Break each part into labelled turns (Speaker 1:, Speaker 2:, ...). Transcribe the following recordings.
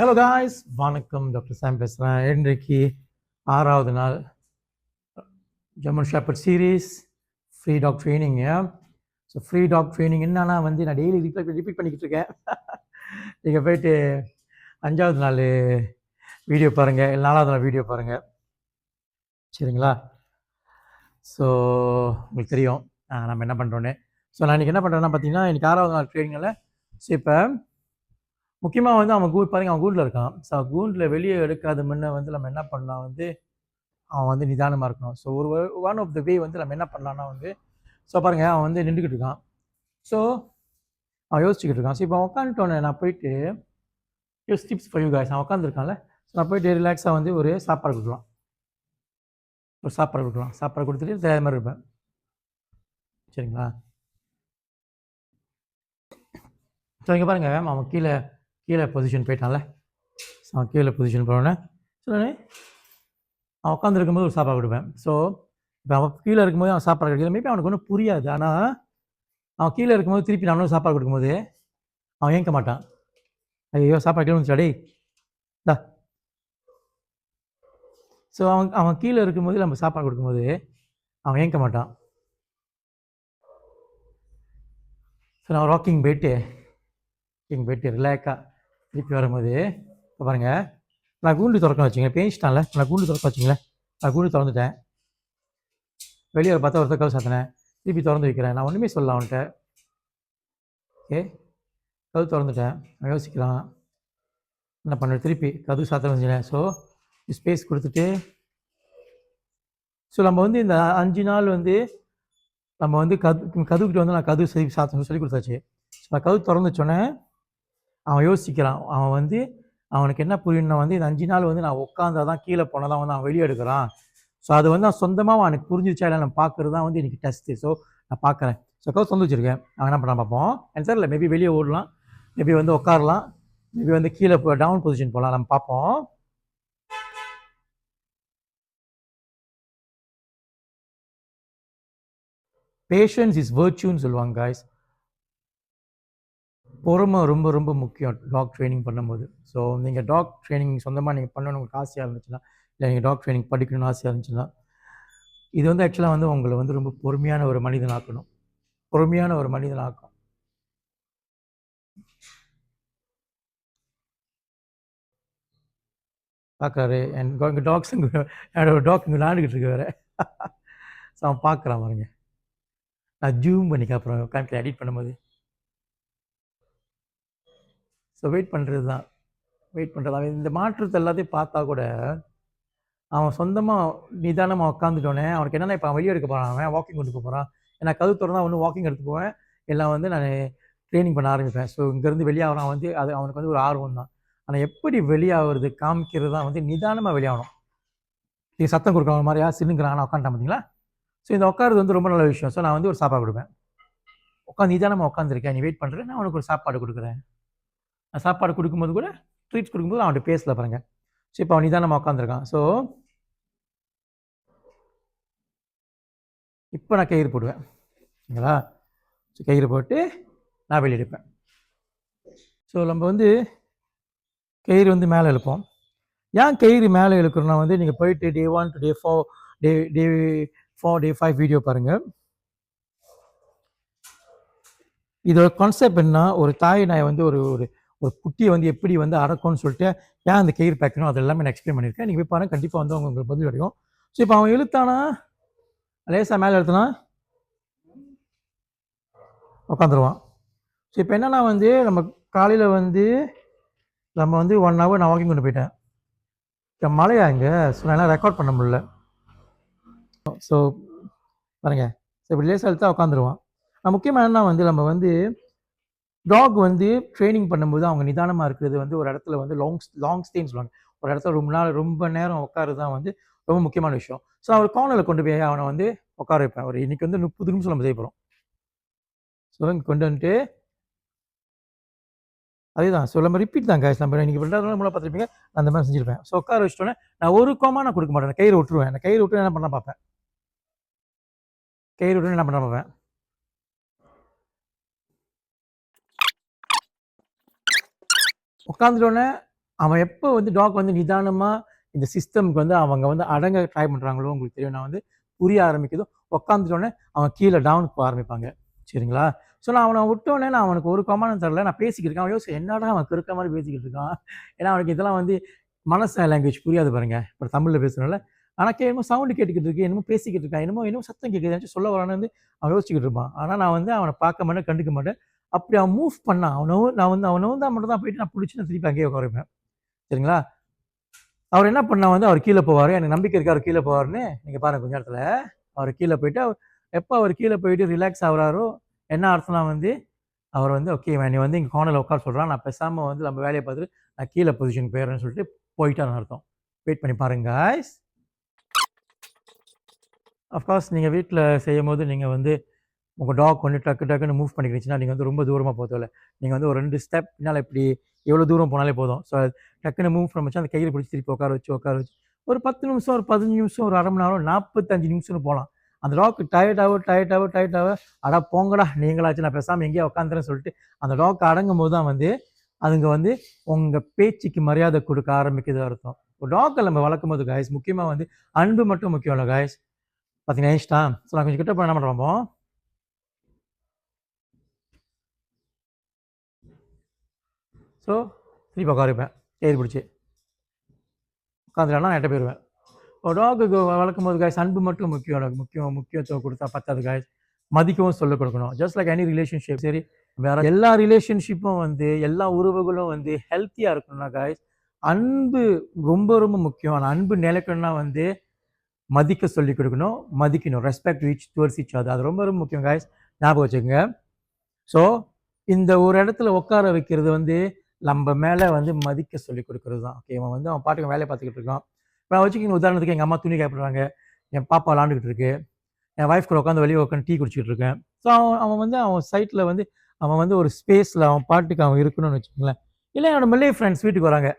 Speaker 1: Hello guys, வணக்கம். Doctor Sam பேசுகிறேன். இன்றைக்கு 6வது நாள் German shepherd series free dog ட்ரைனிங்க. ஸோ ஃப்ரீ டாக் ட்ரைனிங் என்னன்னா நான் டெய்லி ரிப்பீட் பண்ணிக்கிட்டு இருக்கேன். நீங்கள் போயிட்டு 5வது நாள் வீடியோ பாருங்கள், இல்லை 4வது நாள் வீடியோ பாருங்கள், சரிங்களா? ஸோ உங்களுக்கு தெரியும் நம்ம என்ன பண்ணுறோன்னு. ஸோ நான் இன்றைக்கி என்ன பண்ணுறேன்னா பார்த்தீங்கன்னா, இன்றைக்கி 6வது நாள் ட்ரைனிங்கில் ஸோ இப்போ முக்கியமாக அவன் பாருங்கள், அவன் கூண்டில் இருக்கான். ஸோ கூண்டில் வெளியே எடுக்காத முன்ன நம்ம என்ன பண்ணலாம், அவன் நிதானமாக இருக்கணும். ஸோ ஒன் ஆஃப் த வே நம்ம என்ன பண்ணலான்னா ஸோ பாருங்கள், அவன் நின்றுக்கிட்டு இருக்கான். ஸோ அவன் யோசிச்சுக்கிட்டு இருக்கான். ஸோ இப்போ அவன் உட்காந்துட்டோன்னே நான் போயிட்டு டிப்ஸ் ஃபார் யூ காய்ஸ். அவன் உட்காந்துருக்கான்ல, ஸோ நான் போயிட்டு ரிலாக்ஸாக ஒரு சாப்பாடு கொடுக்கலாம். சாப்பாடு கொடுத்துட்டு தெரியாத மாதிரி இருப்பேன், சரிங்களா? ஸோ இங்கே பாருங்கள், அவன் கீழே பொசிஷன் போயிட்டான்ல. ஸோ அவன் கீழே பொசிஷன் போனோன்னே ஸோ அவன் உட்காந்துருக்கும்போது ஒரு சாப்பாடு கொடுப்பேன். ஸோ இப்போ அவன் கீழே இருக்கும்போது அவன் சாப்பாடு கிடைக்கிது. மேபி அவனுக்கு ஒன்றும் புரியாது. ஆனால் அவன் கீழே இருக்கும்போது திருப்பி நானும் சாப்பாடு கொடுக்கும்போது அவன் ஏற்க மாட்டான். ஐயோ சாப்பாடு கீழே வந்துச்சா டேய் தா. ஸோ அவன் கீழே இருக்கும்போது நம்ம சாப்பாடு கொடுக்கும்போது அவன் ஏற்க மாட்டான். ஸோ நான் வாக்கிங் போயிட்டு ரிலாக்ஸாக திருப்பி வரும்போது இப்போ பாருங்கள், நான் கூண்டு திறக்க வச்சுங்க. பேசிட்டான்ல, நான் கூண்டு திறக்க வச்சிங்களேன். நான் கூண்டு திறந்துட்டேன். வெளியே ஒரு 10 கதவு சாத்தினேன், திருப்பி திறந்து வைக்கிறேன். நான் ஒன்றுமே சொல்லலாம் அவன்கிட்ட. ஓகே, கதவு திறந்துட்டேன். நான் யோசிக்கிறான் என்ன பண்ணுறேன். திருப்பி கதவு சாத்திரம் வச்சுனேன். ஸோ ஸ்பேஸ் கொடுத்துட்டு ஸோ நம்ம இந்த 5 நாள் நம்ம கதவுக்கிட்ட நான் கதவு சாத்தணும் சொல்லி கொடுத்தாச்சு. ஸோ நான் கதவு திறந்துச்சோன்னே அவன் யோசிக்கிறான். அவன் அவனுக்கு என்ன புரியும்னா இந்த 5 நாள் நான் உட்காந்தா தான் கீழே போனால் தான் அவன் வெளியே எடுக்கிறான். ஸோ அது நான் சொந்தமாக அவனுக்கு புரிஞ்சிச்சா இல்லை நான் பார்க்குறது தான் இன்றைக்கி டெஸ்ட்டு. ஸோ நான் பார்க்குறேன். ஸோ கவு சொந்த வச்சுருக்கேன். அவன் என்ன பண்ண பார்ப்போம். ஆன்சர் இல்லை, மேபி வெளியே ஓடலாம், மேபி உட்காரலாம், மேபி கீழே டவுன் பொசிஷன் போகலாம். நம்ம பார்ப்போம். பேஷன்ஸ் இஸ் வர்ச்சுன்னு சொல்லுவாங்க காய்ஸ். பொறுமை ரொம்ப ரொம்ப முக்கியம் டாக் ட்ரைனிங் பண்ணும்போது. ஸோ நீங்கள் டாக் ட்ரைனிங் சொந்தமாக நீங்கள் பண்ணணும்னு உங்களுக்கு ஆசையாக இருந்துச்சுன்னா, இல்லை நீங்கள் டாக் ட்ரைனிங் படிக்கணும்னு ஆசையாக இருந்துச்சுன்னா, இது ஆக்சுவலாக உங்களை ரொம்ப பொறுமையான ஒரு மனிதனாக்கணும். பார்க்குறாரு எங்கள் டாக்ஸ் என்னோட டாக் இங்கே விளாண்டுக்கிட்டு இருக்கு வேறு. ஸோ அவன் பார்க்குறான் பாருங்க. நான் ஜூம் பண்ணிக்க அப்புறம் உட்காந்து எடிட் பண்ணும்போது. ஸோ வெயிட் பண்ணுறது அவன் இந்த மாற்றத்தை எல்லாத்தையும் பார்த்தா கூட அவன் சொந்தமாக நிதானமாக உட்காந்துட்டோன்னே அவனுக்கு என்னென்னா இப்போ அவன் வெளியே எடுக்க போகிறான், அவன் வாக்கிங் கொண்டு போகிறான். ஏன்னா கதவு திறந்தா ஒன்று வாக்கிங் எடுத்து போவேன், எல்லாம் நான் ட்ரைனிங் பண்ண ஆரம்பிப்பேன். ஸோ இங்கேருந்து வெளியாகிறான் அது அவனுக்கு ஒரு ஆர்வம் தான். ஆனால் எப்படி வெளியாகிறது காமிக்கிறது தான் நிதானமாக வெளியாகணும். நீங்கள் சத்தம் கொடுக்குற மாதிரியா சின்னுங்கிறான், நான் உட்காந்துட்டேன் பார்த்தீங்களா? ஸோ இந்த உட்காருது ரொம்ப நல்ல விஷயம். ஸோ நான் ஒரு சாப்பாடு கொடுப்பேன். உட்காந்து நிதானமாக உட்காந்துருக்கேன், நீ வெயிட் பண்ணுறேன், நான் அவனுக்கு ஒரு சாப்பாடு கொடுக்குறேன். நான் சாப்பாடு கொடுக்கும்போது கூட ட்ரீட்ஸ் கொடுக்கும்போது அவன்கிட்ட பேசல பாருங்கள். ஸோ இப்போ அவன் நிதானமாக உட்காந்துருக்கான். ஸோ இப்போ நான் கயிறு போடுவேன், சரிங்களா? ஸோ கயிறு போட்டு நான் வெளியே எடுப்பேன். ஸோ நம்ம கயிறு மேலே இழுப்போம். ஏன் கயிறு மேலே இழுக்கிறோன்னா நீங்கள் போயிட்டு டே 1 to day 4 day 4 day 5 video பாருங்கள். இதோட கான்செப்ட் என்ன, ஒரு தாய் நாய் ஒரு ஒரு குட்டியை எப்படி அடக்கும்னு சொல்லிட்டு ஏன் அந்த கயிறு பேக்கணும் அது எல்லாமே நான் எக்ஸ்பிளைன் பண்ணியிருக்கேன். நீங்கள் போய் பாருங்கள், கண்டிப்பாக உங்களுக்கு பதில் கிடைக்கும். ஸோ இப்போ அவன் இழுத்தானா லேசாக மேலே இழுத்தனா உட்காந்துருவான். ஸோ இப்போ என்னென்னா நம்ம காலையில் நம்ம 1 hour நான் வாக்கிங் கொண்டு போயிட்டேன். இப்போ மழையா இங்கே, ஸோ நான் எல்லாம் ரெக்கார்ட் பண்ண முடியல. ஸோ பாருங்க, ஸோ இப்படி லேசாக இழுத்தா உட்காந்துருவான். நான் முக்கியமாக என்ன நம்ம டாக் ட்ரைனிங் பண்ணும்போது அவங்க நிதானமாக இருக்கிறது ஒரு இடத்துல லாங் ஸ்டேன்னு சொல்லுவாங்க. ஒரு இடத்துல ரொம்ப நேரம் உட்காரு தான் ரொம்ப முக்கியமான விஷயம். ஸோ நான் ஒரு கார்னரில் கொண்டு போய் அவனை உட்கார வைப்பேன். ஒரு இன்னைக்கு 30 நிமிஷம் நம்ம செய்ய போகிறோம். ஸோ இங்கே கொண்டு வந்துட்டு அதேதான். ஸோ நம்ம ரிப்பீட் தான் காய்ஸ். நம்ம இன்றைக்கி 2வது நாள் மூலம் பார்த்துருப்பீங்க, நான் அந்த மாதிரி செஞ்சுருப்பேன். ஸோ உட்கார வச்சிட்டோன்னே நான் ஒரு கோமா நான் கொடுக்க மாட்டேன், கயிறு விட்டுருவேன். நான் கயிறு விட்டு என்ன பண்ண பார்ப்பேன், உட்காந்துட்டோன்னே அவன் எப்போ வந்து டாக் வந்து நிதானமாக இந்த சிஸ்டம்க்கு வந்து அவங்க வந்து அடங்க ட்ரை பண்ணுறாங்களோ உங்களுக்கு தெரியும். நான் வந்து புரிய ஆரம்பிக்குதோ உட்காந்துட்டோன்னே அவன் கீழே டவுனுக்கு போக ஆரம்பிப்பாங்க. சரிங்களா? ஸோ நான் அவனை விட்டோன்னே நான் அவனுக்கு ஒரு கமானம் தரல. நான் பேசிக்கிட்டு இருக்கேன். அவன் யோசி என்னடா அவன் கிறுக்க மாதிரி பேசிக்கிட்டு இருக்கான். ஏன்னா அவனுக்கு இதெல்லாம் வந்து மனச லாங்குவேஜ் புரியாது பாருங்க. இப்போ தமிழில் பேசுகிறனால. ஆனால் என்னமோ சவுண்டு கேட்டுக்கிட்டு இருக்கு, என்னமோ பேசிக்கிட்டு இருக்கான், என்னமோ சத்தம் கேட்குது, ஏதாச்சும் சொல்ல வரான்னு வந்து அவன் யோசிச்சுக்கிட்டு இருப்பான். ஆனால் நான் வந்து அவனை பார்க்க மாட்டேன், கண்டுக்க மாட்டேன். அப்படி அவன் மூவ் பண்ணான். நான் வந்து அவன் நோந்தா மட்டும் தான் போயிட்டு நான் பிடிச்சி நான் திருப்பி அங்கேயே உட்கார வைப்பேன். சரிங்களா? அவர் என்ன பண்ணா வந்து அவர் கீழே போவார். எனக்கு நம்பிக்கை இருக்கு அவர் கீழே போவார்னு. நீங்கள் பாருங்கள் கொஞ்ச நேரத்தில் அவர் கீழே போயிட்டு எப்போ அவர் கீழே போயிட்டு ரிலாக்ஸ் ஆகுறாரோ என்ன அர்த்தம்னா வந்து அவர் வந்து ஓகே நீ வந்து இங்கே கார்னரில் உட்கார சொல்கிறான், நான் பேசாமல் வந்து நம்ம வேலையை பார்த்துட்டு நான் கீழே பொசிஷன் போயிடுறேன்னு சொல்லிட்டு போயிட்டான்னு அர்த்தம். வெயிட் பண்ணி பாருங்க காய்ஸ். அஃப்கோர்ஸ் நீங்கள் வீட்டில் செய்யும் போது நீங்கள் வந்து உங்கள் டாக் வந்து டக்குன்னு மூவ் பண்ணிக்கிடுச்சுன்னா நீங்கள் வந்து ரொம்ப தூரமாக போகல. நீங்கள் வந்து ஒரு 2 ஸ்டெப் பின்னால் இப்படி எவ்வளோ தூரம் போனாலே போதும். ஸோ டக்குன்னு மூவ் பண்ண வச்சு அந்த கையில் பிடிச்சி திருப்பி உட்கார வச்சு ஒரு 10 நிமிஷம், ஒரு 15 நிமிஷம், ஒரு அரை மணி நேரம், 45 நிமிஷம்னு போகலாம். அந்த டாக் டயர்டாக அடா போங்கடா நீங்களாச்சு நான் பேசாமல் எங்கேயோ உட்காந்துறேன்னு சொல்லிட்டு அந்த டாக் அடங்கும் போது தான் வந்து அதுங்க வந்து உங்கள் பேச்சுக்கு மரியாதை கொடுக்க ஆரம்பிக்குது அர்த்தம். ஒரு டாக்கை நம்ம வளர்க்கும் போது காய்ஸ் முக்கியமாக வந்து அன்பு மட்டும் முக்கியம் இல்லை காய்ஸ். பார்த்தீங்கன்னா ஏன்ஸ்டா ஸோ நான் கொஞ்சம் கிட்ட போய் என்ன பண்ணுறோமோ ஸோ திருப்பி உட்காருப்பேன் ஏறி பிடிச்சி உட்காந்துட்டேன்னா நான் எட்ட போயிடுவேன். ஒரு டாகுக்கு வளர்க்கும் போது காய்ஸ் அன்பு மட்டும் முக்கியத்துவம் கொடுத்தா பத்தாது காய்ஸ், மதிக்கவும் சொல்லிக் கொடுக்கணும். Just like any relationship. சரி வேற எல்லா ரிலேஷன்ஷிப்பும் வந்து எல்லா உறவுகளும் வந்து ஹெல்த்தியாக இருக்கணும்னா காய்ஸ் அன்பு ரொம்ப ரொம்ப முக்கியம். அந்த அன்பு நிலைக்கணும்னா வந்து மதிக்க சொல்லிக் கொடுக்கணும், மதிக்கணும். ரெஸ்பெக்ட் டுவர்ட்ஸ் ஈச் அதர், அது ரொம்ப ரொம்ப முக்கியம் காய்ஸ், ஞாபகம் வச்சுக்கோங்க. ஸோ இந்த ஒரு இடத்துல உட்கார வைக்கிறது வந்து நம்ம மேலே வந்து மதிக்க சொல்லி கொடுக்குறது தான். ஓகே அவன் வந்து அவன் பாட்டுக்கு வேலையை பார்த்துக்கிட்டு இருக்கான். இப்போ நான் வச்சுக்கிங்க உதாரணத்துக்கு எங்கள் அம்மா துணி காய்ப்படுறாங்க, என் பாப்பா விளாண்டுக்கிட்டு இருக்கு, என் ஒய்ஃப் கூட உட்காந்து வெளியே உட்காந்து டீ குடிச்சிக்கிட்டு இருக்கேன். ஸோ அவன் வந்து அவன் சைட்டில் வந்து அவன் வந்து ஒரு ஸ்பேஸில் அவன் பாட்டுக்கு அவன் இருக்கணும்னு வச்சுக்கோங்களேன். இல்லை என்னோட மல்லே ஃப்ரெண்ட்ஸ் வீட்டுக்கு வராங்க,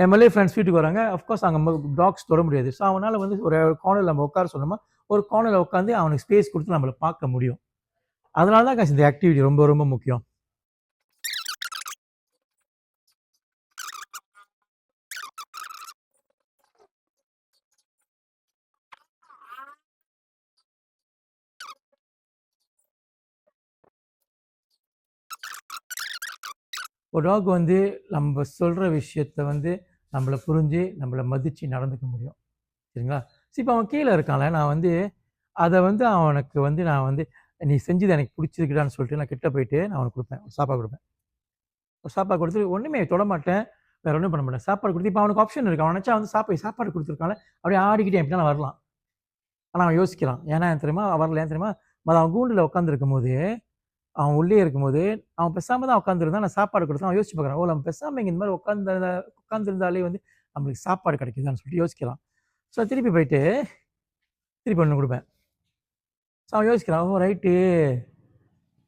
Speaker 1: என் மல்லே ஃப்ரெண்ட்ஸ் வீட்டுக்கு வராங்க. அஃப்கோர்ஸ் அங்கே டாக்ஸ் தொட முடியாது. ஸோ அவனால் வந்து ஒரு கார்னரில் நம்ம உட்கார சொன்னோமா ஒரு கார்னரில் உட்காந்து அவனுக்கு ஸ்பேஸ் கொடுத்து நம்மளை பார்க்க முடியும். அதனால தான் இந்த ஆக்டிவிட்டி ரொம்ப ரொம்ப முக்கியம். ஒரு டாக் வந்து நம்ம சொல்கிற விஷயத்த வந்து நம்மளை புரிஞ்சு நம்மளை மதித்து நடந்துக்க முடியும். சரிங்களா? சரி இப்போ அவன் கீழே இருக்கான்ல, நான் வந்து அதை வந்து அவனுக்கு வந்து நான் வந்து நீ செஞ்சது எனக்கு பிடிச்சிருக்குடான்னு சொல்லிட்டு நான் கிட்ட போயிட்டு நான் அவனுக்கு கொடுப்பேன், சாப்பாடு கொடுப்பேன். சாப்பாடு கொடுத்துட்டு ஒன்றுமே தொடமாட்டேன், வேறு ஒன்றும் பண்ண மாட்டேன். சாப்பாடு கொடுத்து இப்போ அவனுக்கு ஆப்ஷன் இருக்குது. அவன் நினச்சா வந்து சாப்பாடு கொடுத்துருக்காங்க அப்படியே ஆடிக்கிட்டே எப்படின்னா வரலாம். ஆனால் அவன் யோசிக்கிறான். ஏன்னா தெரியுமா வரல, ஏன் தெரியுமா அவன் கூண்டில் உட்காந்துருக்கும் போது அவன் உள்ளே இருக்கும்போது அவன் பேசாம தான் உட்காந்துருந்தான். நான் சாப்பாடு கொடுத்தேன். அவன் யோசிச்சு பார்க்குறான், ஓ நம்ம பேசாமல் இங்கே இந்த மாதிரி உட்காந்துருந்தாலே வந்து நம்மளுக்கு சாப்பாடு கிடைக்குதான்னு சொல்லிட்டு யோசிக்கலாம். ஸோ திருப்பி போயிட்டு திருப்பி ஒன்று கொடுப்பேன். ஸோ அவன் யோசிக்கிறான், ஓ ரைட்டு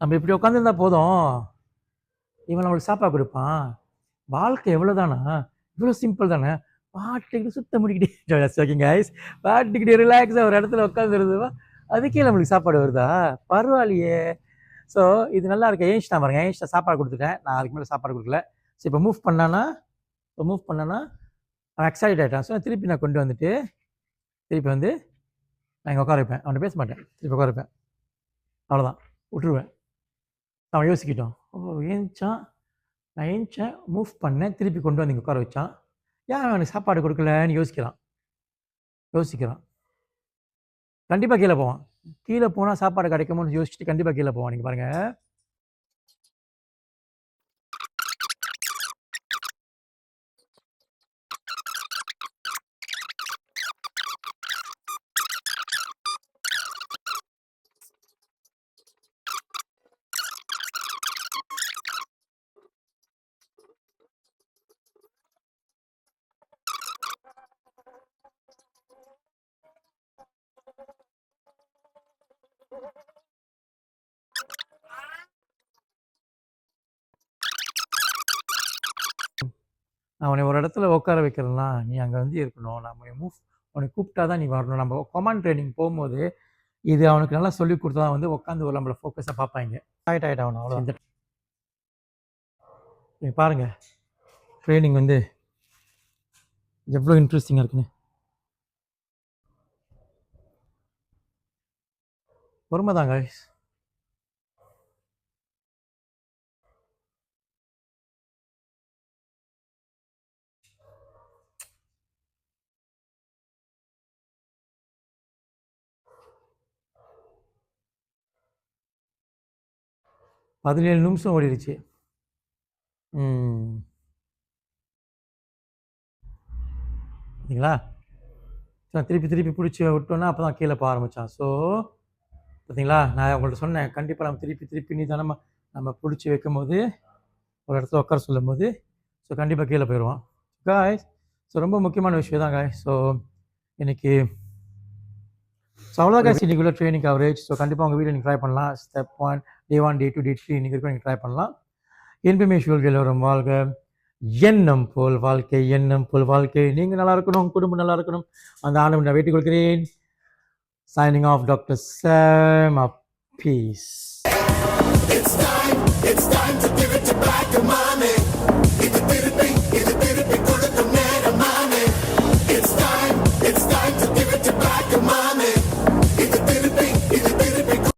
Speaker 1: நம்ம இப்படி உட்காந்துருந்தா போதும், இவன் நம்மளுக்கு சாப்பாடு கொடுப்பான், வாழ்க்கை எவ்வளோ தானா, இவ்வளோ சிம்பிள் தானே, பாட்டுக்கிட்டு சுத்த முடிக்கிட்டே பாட்டுக்கிட்டே ரிலாக்ஸாக ஒரு இடத்துல உட்காந்துருதுவா அதுக்கே நம்மளுக்கு சாப்பாடு வருதா, பரவாயில்லையே. ஸோ இது நல்லா இருக்கு. ஏன்ஸ்டா பாருங்க, ஏன்ஸ்டா சாப்பாடு கொடுத்துட்டேன், நான் அதுக்கு மேலே சாப்பாடு கொடுக்கல. ஸோ இப்போ மூவ் பண்ணானா அவன் எக்ஸைட் ஆகிட்டான். ஸோ திருப்பி நான் கொண்டு வந்துட்டு திருப்பி வந்து நான் இங்கே உட்கார வைப்பேன். அவனை பேச மாட்டேன், திருப்பி உட்கார வைப்பேன். அவ்வளோதான், விட்டுருவேன். அவன் யோசிக்கிட்டோம், ஓ ஏஞ்சான், நான் ஏஞ்சேன், மூவ் பண்ணேன், திருப்பி கொண்டு வந்து இங்கே உட்கார வச்சான், ஏன் அவனுக்கு சாப்பாடு கொடுக்கலன்னு யோசிக்கிறான். கண்டிப்பாக கீழே போவான். கீழே போனால் சாப்பாடு கிடைக்குமோன்னு யோசிச்சுட்டு கண்டிப்பாக கீழே போவான். நீங்கள் பாருங்கள். அவனை ஒரு இடத்துல உட்கார வைக்கிறதுனா நீ அங்கே வந்து இருக்கணும், நம்ம அவனை கூப்பிட்டா தான் நீ வரணும். நம்ம கமாண்ட் ட்ரைனிங் போகும்போது இது அவனுக்கு நல்லா சொல்லி கொடுத்தா வந்து உட்காந்து ஒரு நம்மளை ஃபோக்கஸாக பார்ப்பாங்க. ஆகிட்டான் அவ்வளோ. இந்த நீங்கள் பாருங்கள், ட்ரைனிங் வந்து எவ்வளோ இன்ட்ரெஸ்டிங்காக இருக்குன்னு. பொறுமை தான் guys. பதினேழு நிமிஷம் ஓடிடுச்சு. பார்த்தீங்களா? திருப்பி திருப்பி பிடிச்சி விட்டோன்னா அப்போ தான் கீழே போக ஆரம்பித்தான். ஸோ பார்த்தீங்களா, நான் உங்கள்கிட்ட சொன்னேன், கண்டிப்பாக நம்ம திருப்பி திருப்பி நிதானமாக நம்ம பிடிச்சி வைக்கும் போது, ஒரு இடத்துல உட்கார சொல்லும் போது, ஸோ கண்டிப்பாக கீழே போயிடுவான் காய்ஸ். ஸோ ரொம்ப முக்கியமான விஷயம் தான் காய்ஸ். ஸோ இன்னைக்கு அவ்வளோதான் காய்ஸ் இன்றைக்குள்ள ட்ரைனிங் கவரேஜ். ஸோ கண்டிப்பாக உங்கள் வீடியோ நீங்கள் ட்ரை பண்ணலாம். ஸ்டெப் 1, Day 1, Day 2, Day 3 இன்றைக்கி வரைக்கும் நீங்கள் ட்ரை பண்ணலாம். என்புமே சூழ்கள் வரும் வாழ்க, எண்ணம் போல் வாழ்க்கை, எண்ணம் போல் வாழ்க்கை. நீங்கள் நல்லா இருக்கணும், குடும்பம் நல்லா இருக்கணும், அந்த ஆண்டவனை நான் வேண்டிக் கொள்கிறேன். Signing off, Dr. Sam. Peace. It's time.